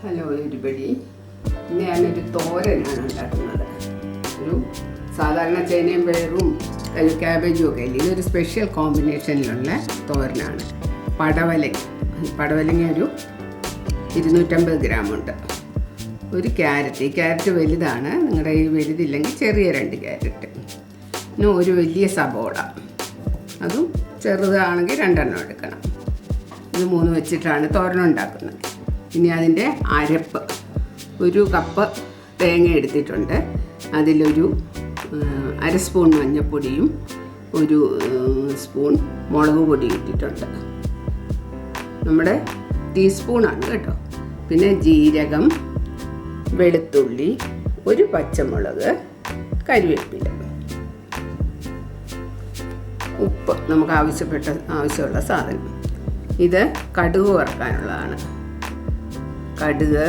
Hello everybody. ഇന്ന് ഞാനൊരു തോരനാണ് ഉണ്ടാക്കുന്നത്. ഒരു സാധാരണ ചേനയും പയറും ക്യാബേജും ഒക്കെ ഇല്ല, ഇതൊരു സ്പെഷ്യൽ കോമ്പിനേഷനിലുള്ള തോരനാണ്. പടവലങ്ങ ഒരു 250 ഗ്രാമുണ്ട്. ഒരു ക്യാരറ്റ്, ഈ ക്യാരറ്റ് വലുതാണ്, നിങ്ങളുടെ ഈ വലുതില്ലെങ്കിൽ ചെറിയ 2 ക്യാരറ്റ്. പിന്നെ ഒരു വലിയ സബോള, അതും ചെറുതാണെങ്കിൽ 2 എണ്ണം എടുക്കണം. ഇത് 3 വെച്ചിട്ടാണ് തോരൻ ഉണ്ടാക്കുന്നത്. ഇനി അതിൻ്റെ അരപ്പ്, 1 കപ്പ് തേങ്ങ എടുത്തിട്ടുണ്ട്. അതിലൊരു 1/2 സ്പൂൺ മഞ്ഞൾപ്പൊടിയും 1 സ്പൂൺ മുളക് പൊടി ഇട്ടിട്ടുണ്ട്. നമ്മുടെ ടീസ്പൂണാണ് കേട്ടോ. പിന്നെ ജീരകം, വെളുത്തുള്ളി, 1 പച്ചമുളക്, കരിവേപ്പില, ഉപ്പ്, നമുക്ക് ആവശ്യമുള്ള സാധനം. ഇത് കടുക് വറുക്കാനുള്ളതാണ്. കടുക്,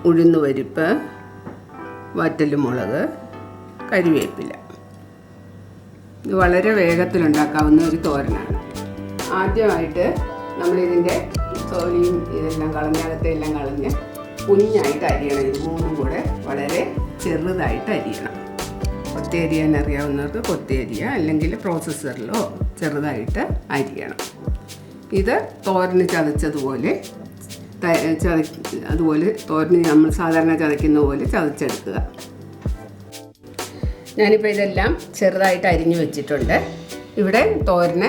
ഉഴുന്നുപരിപ്പ്, വറ്റൽമുളക്, കരിവേപ്പില. ഇത് വളരെ വേഗത്തിലുണ്ടാക്കാവുന്ന ഒരു തോരനാണ്. ആദ്യമായിട്ട് നമ്മളിതിൻ്റെ തോലിയും ഇതെല്ലാം അകത്തെല്ലാം കളഞ്ഞ് കുഞ്ഞായിട്ട് അരിയണം. ഇത് 3 കൂടെ വളരെ ചെറുതായിട്ട് അരിയണം. കൊത്തി അരിയാൻ അറിയാവുന്നവർക്ക് കൊത്തി അരിയുക, അല്ലെങ്കിൽ പ്രോസസ്സറിലോ ചെറുതായിട്ട് അരിയണം. ഇത് തോരന് ചതച്ചതുപോലെ അതുപോലെ തോരന് നമ്മൾ സാധാരണ ചതയ്ക്കുന്ന പോലെ ചതച്ചെടുക്കുക. ഞാനിപ്പോൾ ഇതെല്ലാം ചെറുതായിട്ട് അരിഞ്ഞു വെച്ചിട്ടുണ്ട്. ഇവിടെ തോരന്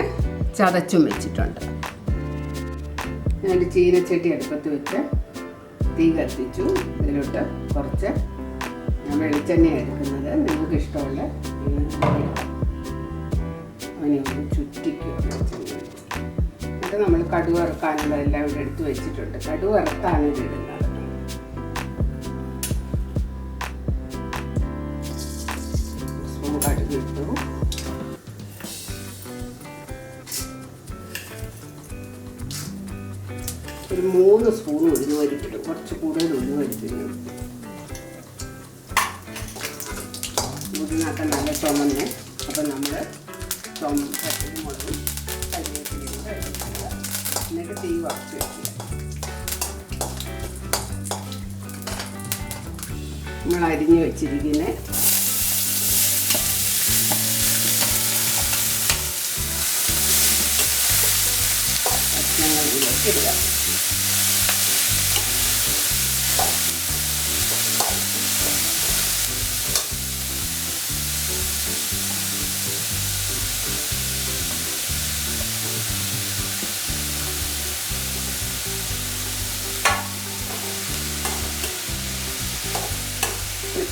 ചതച്ചും വെച്ചിട്ടുണ്ട്. ഞാനൊരു ചീനച്ചട്ടി അടുപ്പത്ത് വെച്ച് തീ കത്തിച്ചു. ഇതിലോട്ട് കുറച്ച് വെളിച്ചെണ്ണ എടുക്കുന്നത്. നിങ്ങൾക്ക് ഇഷ്ടമുള്ള അവനെ ഒന്ന് ചുറ്റിക്കുക. വെളിച്ചെണ്ണ എന്നിട്ട് നമ്മൾ കടുക് വറുക്കാനുള്ളതെല്ലാം ഇവിടെ എടുത്ത് വെച്ചിട്ടുണ്ട്. കടുക് വറുത്താണ് ഇത് ഇടുന്നത്. സ്പൂൺ കടുക് ഇട്ടു. ഒരു 3 സ്പൂൺ ഉഴുന്നുപരിപ്പിടും, കുറച്ച് കൂടുതൽ ഉഴുന്നുപരിപ്പിടും. ഉഴുന്നൊക്കെ നല്ല ചുമന്ന്, അപ്പം നമ്മൾ പച്ചമുളകും കരിവേപ്പിലയും കൂടെ എടുക്കുക. എന്നിട്ട് തീ വറുത്ത് വയ്ക്കുക. നമ്മൾ അരിഞ്ഞ് വെച്ചിരിക്കുന്ന കഷ്ണങ്ങളിലേക്ക് ഇടുക.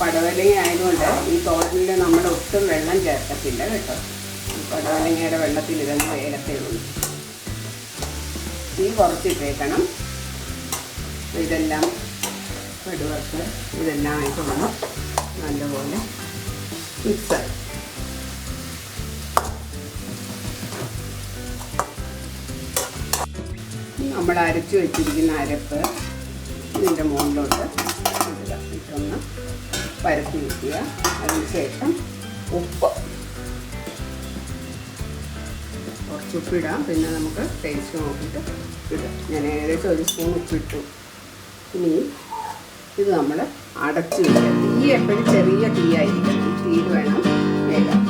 പടവലങ്ങ ആയതുകൊണ്ട് ഈ തോരനിൽ നമ്മൾ ഒട്ടും വെള്ളം ചേർക്കത്തില്ല കേട്ടോ. പടവലങ്ങയുടെ വെള്ളത്തിൽ ഇതൊന്ന് വേഗത്തേ ഉള്ളൂ. തീ കുറച്ചിട്ടേക്കണം. ഇതെല്ലാം കടുവർക്ക് ഇതെല്ലാം ആയിട്ടൊന്ന് നല്ലപോലെ മിക്സ്. നമ്മൾ അരച്ചു വെച്ചിരിക്കുന്ന അരപ്പ് ഇതിൻ്റെ മുകളിലോട്ട് ഇടുക. ഇട്ടൊന്ന് പരത്തി വയ്ക്കുക. അതിനുശേഷം ഉപ്പ്, കുറച്ച് ഉപ്പിടാം. പിന്നെ നമുക്ക് ടേസ്റ്റ് നോക്കിയിട്ട് ഇടാം. ഞാൻ ഏകദേശം 1 സ്പൂൺ ഉപ്പിട്ടു. ഇനി ഇത് നമ്മൾ അടച്ച് വയ്ക്കുക. തീ എപ്പോഴും ചെറിയ തീയായിരിക്കണം. തീയിൽ വേണം വേഗം.